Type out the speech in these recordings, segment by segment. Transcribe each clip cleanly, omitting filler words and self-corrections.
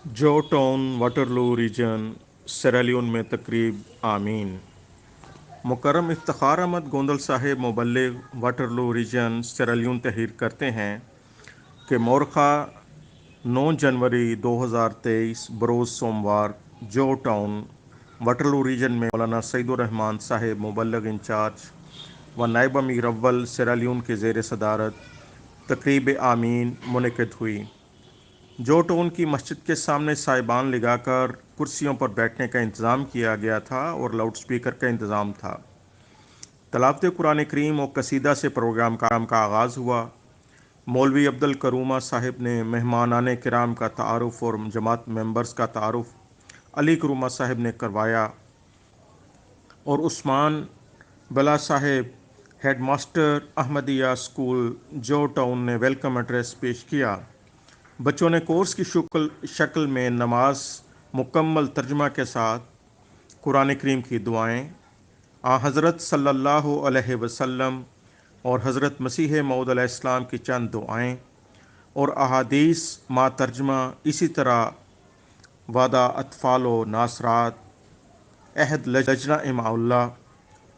جو town Waterloo region Sierra Leone میں تقریب آمین مکرم افتخار احمد گوندل صاحب مبلغ واٹرلو ریجن سیرالیون تحریر کرتے ہیں کہ مورخہ 9 جنوری 2023 بروز سوموار جو ٹاؤن واٹرلو ریجن میں مولانا سعید الرحمان صاحب مبلغ انچارج و نائب امیر اول سیرالیون کے زیر صدارت تقریب آمین منعقد ہوئی۔ جو ٹاؤن کی مسجد کے سامنے سائبان لگا کر کرسیوں پر بیٹھنے کا انتظام کیا گیا تھا اور لاؤڈ سپیکر کا انتظام تھا۔ تلاوت قرآن کریم و قصیدہ سے پروگرام کا آغاز ہوا۔ مولوی عبدالکرومہ صاحب نے مہمانان کرام کا تعارف اور جماعت ممبرز کا تعارف علی کرومہ صاحب نے کروایا اور عثمان بلا صاحب ہیڈ ماسٹر احمدیہ اسکول جو ٹاؤن نے ویلکم ایڈریس پیش کیا۔ بچوں نے کورس کی شکل میں نماز مکمل ترجمہ کے ساتھ قرآن کریم کی دعائیں، حضرت صلی اللہ علیہ وسلم اور حضرت مسیح موعود علیہ السلام کی چند دعائیں اور احادیث ما ترجمہ، اسی طرح وعدہ اطفال و ناصرات، عہد لجنہ اماء اللہ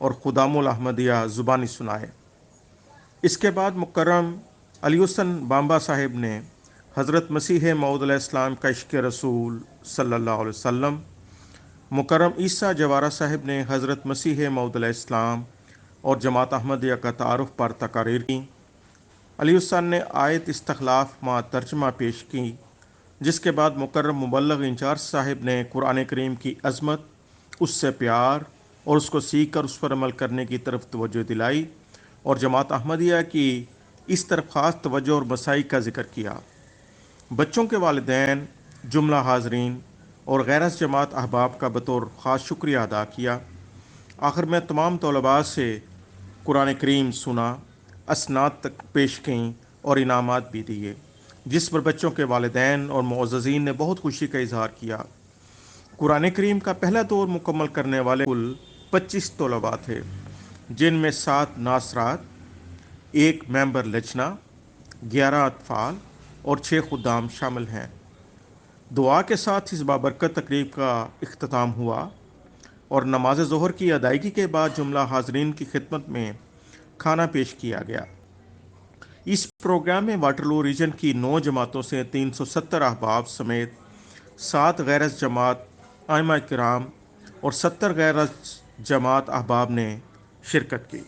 اور خدام الاحمدیہ زبانی سنائے۔ اس کے بعد مکرم علی حسن بامبا صاحب نے حضرت مسیح موعود علیہ السلام کا عشق رسول صلی اللہ علیہ وسلم، مکرم عیسیٰ جوارہ صاحب نے حضرت مسیح موعود علیہ السلام اور جماعت احمدیہ کا تعارف پر تقاریر کی۔ علی حسن نے آیت استخلاف ما ترجمہ پیش کی، جس کے بعد مکرم مبلغ انچارج صاحب نے قرآن کریم کی عظمت، اس سے پیار اور اس کو سیکھ کر اس پر عمل کرنے کی طرف توجہ دلائی اور جماعت احمدیہ کی اس طرف خاص توجہ اور مساعی کا ذکر کیا۔ بچوں کے والدین، جملہ حاضرین اور غیر از جماعت احباب کا بطور خاص شکریہ ادا کیا۔ آخر میں تمام طلباء سے قرآن کریم سنا، اسناد تک پیش کیں اور انعامات بھی دیے، جس پر بچوں کے والدین اور معززین نے بہت خوشی کا اظہار کیا۔ قرآن کریم کا پہلا دور مکمل کرنے والے کل 25 طلباء تھے، جن میں 7 ناصرات، 1 ممبر لجنہ، 11 اطفال اور 6 خدام شامل ہیں۔ دعا کے ساتھ اس بابرکت تقریب کا اختتام ہوا اور نماز ظہر کی ادائیگی کے بعد جملہ حاضرین کی خدمت میں کھانا پیش کیا گیا۔ اس پروگرام میں واٹرلو ریجن کی 9 جماعتوں سے 370 احباب سمیت 7 غیر از جماعت ائمہ کرام اور 70 غیر از جماعت احباب نے شرکت کی۔